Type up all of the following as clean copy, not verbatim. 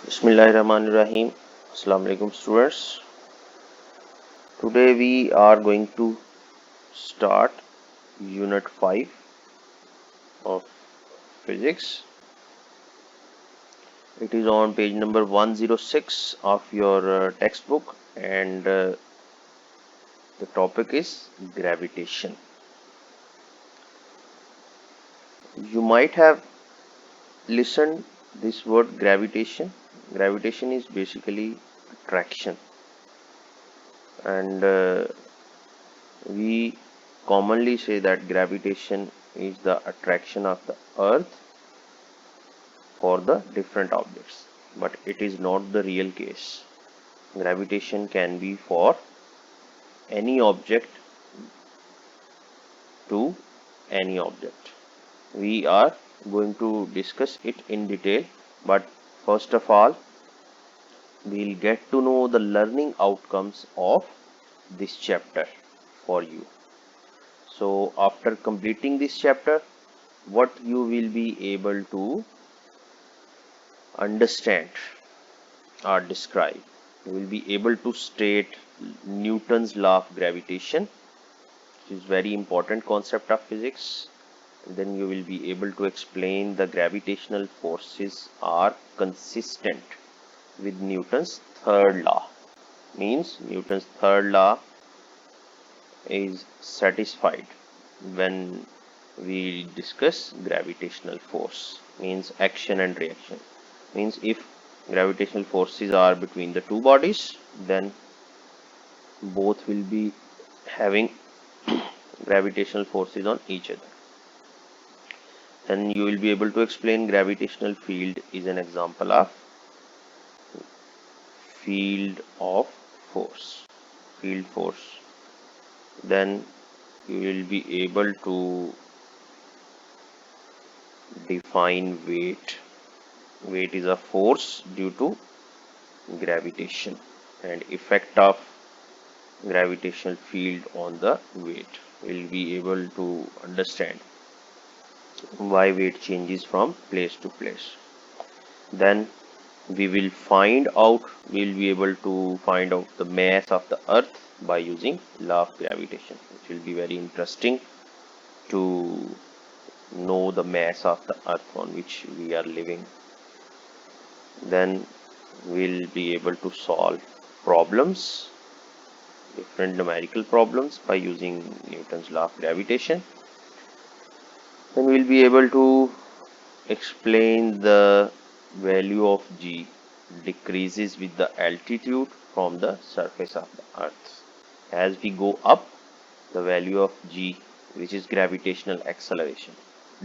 Bismillahirrahmanirrahim. Assalamu alaikum students. Today we are going to start unit 5 of physics. It is on page number 106 of your textbook and the topic is gravitation. You might have listened this word gravitation. Gravitation is basically attraction and we commonly say that gravitation is the attraction of the earth for the different objects, but it is not the real case. Gravitation can be for any object to any object. We are going to discuss it in detail, but first of all, we'll get to know the learning outcomes of this chapter for you. So after completing this chapter, what you will be able to understand or describe. You will be able to state Newton's law of gravitation, which is very important concept of physics. And then you will be able to explain the gravitational forces are consistent with Newton's third law. Means Newton's third law is satisfied when we discuss gravitational force. Means action and reaction. Means if gravitational forces are between the two bodies, then both will be having gravitational forces on each other. Then you will be able to explain gravitational field is an example of field of force, field force. Then you will be able to define weight. Weight is a force due to gravitation and effect of gravitational field on the weight. We'll be able to understand why weight changes from place to place. Then we'll be able to find out the mass of the earth by using law of gravitation, which will be very interesting to know the mass of the earth on which we are living. Then we'll be able to solve problems, different numerical problems by using Newton's law of gravitation. Then we'll be able to explain the value of G decreases with the altitude from the surface of the earth. As we go up, the value of G, which is gravitational acceleration,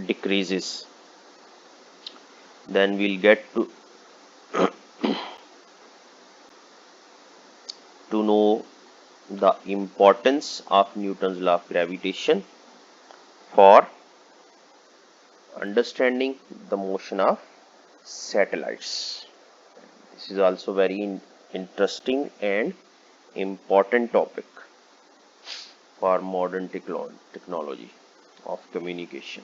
decreases. Then we'll get to know the importance of Newton's law of gravitation for understanding the motion of satellites. This is also very interesting and important topic for modern technology of communication.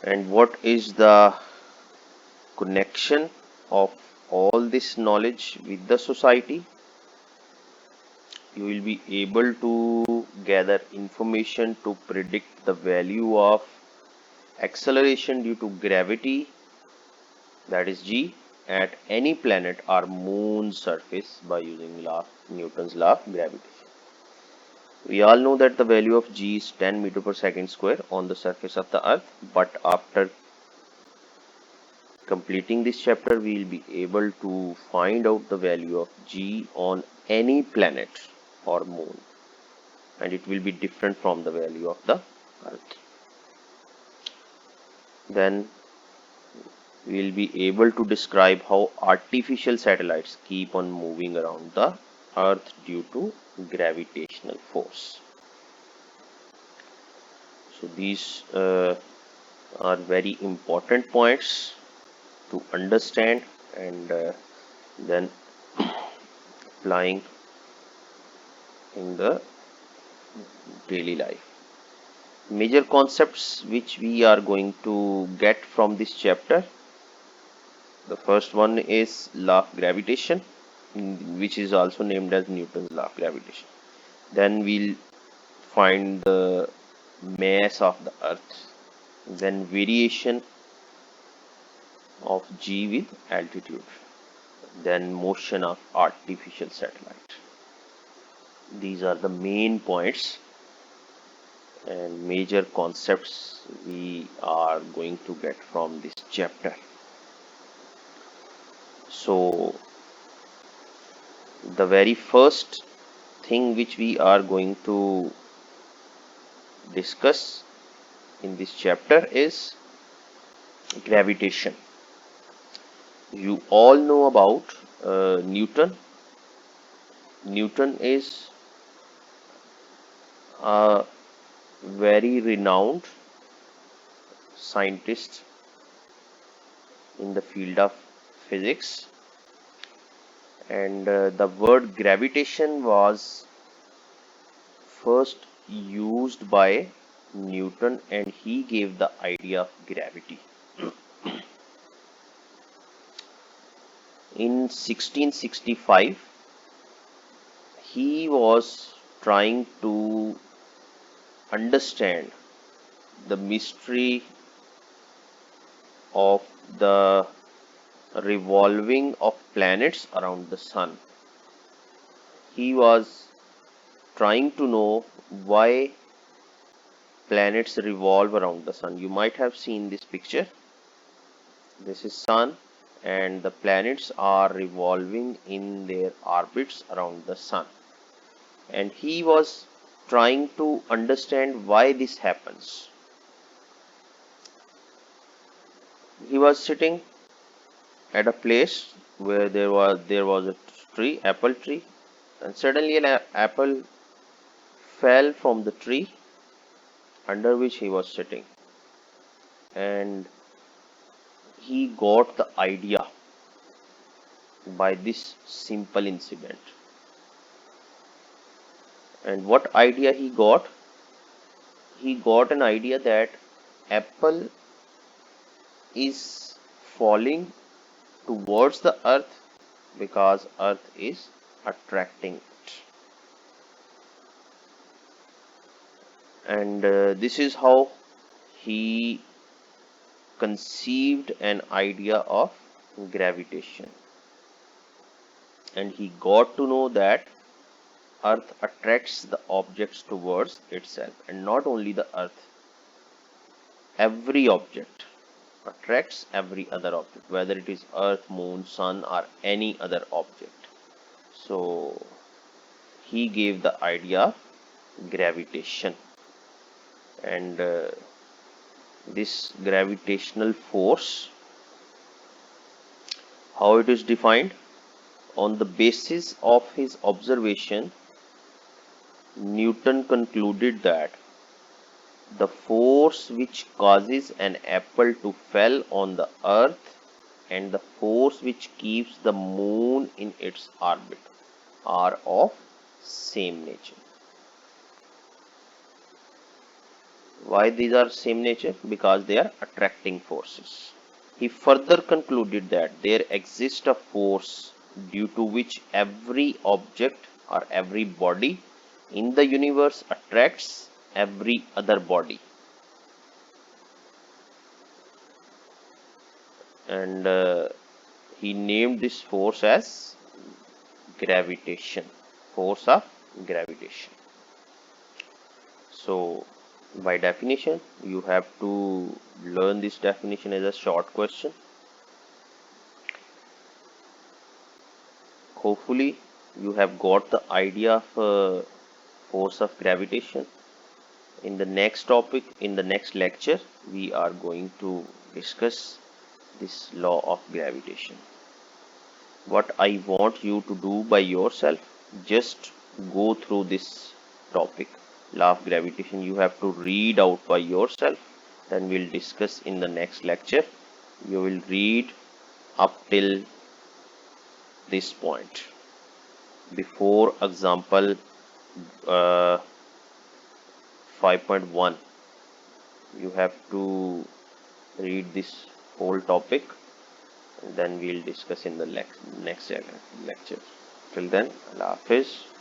And what is the connection of all this knowledge with the society? You will be able to gather information to predict the value of acceleration due to gravity, that is G, at any planet or moon surface by using Newton's law of gravitation. We all know that the value of G is 10 meter per second square on the surface of the earth, but after completing this chapter, we will be able to find out the value of G on any planet or moon, and it will be different from the value of the earth. Then we will be able to describe how artificial satellites keep on moving around the earth due to gravitational force. So these are very important points to understand and then applying in the daily life. Major concepts which we are going to get from this chapter The first one is law of gravitation, which is also named as Newton's law of gravitation. Then we'll find the mass of the earth, then variation of g with altitude, then motion of artificial satellite. These are the main points and major concepts we are going to get from this chapter. So the very first thing which we are going to discuss in this chapter is gravitation. You all know about Newton. Newton is a very renowned scientist in the field of physics, and the word gravitation was first used by Newton, and he gave the idea of gravity. In 1665, he was trying to understand the mystery of the revolving of planets around the sun. He was trying to know why planets revolve around the sun. You might have seen this picture. This is sun, and the planets are revolving in their orbits around the sun. And he was trying to understand why this happens. He was sitting at a place where there was a tree, apple tree, and suddenly an apple fell from the tree under which he was sitting, and he got the idea by this simple incident. And what idea he got? He got an idea that apple is falling towards the earth because earth is attracting it. And this is how he conceived an idea of gravitation. And he got to know that earth attracts the objects towards itself, and not only the earth, every object attracts every other object, whether it is earth, moon, sun, or any other object. So he gave the idea of gravitation, and this gravitational force, how it is defined? On the basis of his observation, Newton concluded that the force which causes an apple to fall on the earth and the force which keeps the moon in its orbit are of same nature. Why these are same nature? Because they are attracting forces. He further concluded that there exists a force due to which every object or every body in the universe attracts every other body. And he named this force as gravitation, force of gravitation. So by definition, you have to learn this definition as a short question. Hopefully you have got the idea of force of gravitation. In the next topic, in the next lecture, we are going to discuss this law of gravitation. What I want you to do by yourself, just go through this topic, law of gravitation. You have to read out by yourself, then we'll discuss in the next lecture. You will read up till this point. Before example 5.1, you have to read this whole topic, and then we'll discuss in the next lecture. Till then, Allah Hafiz.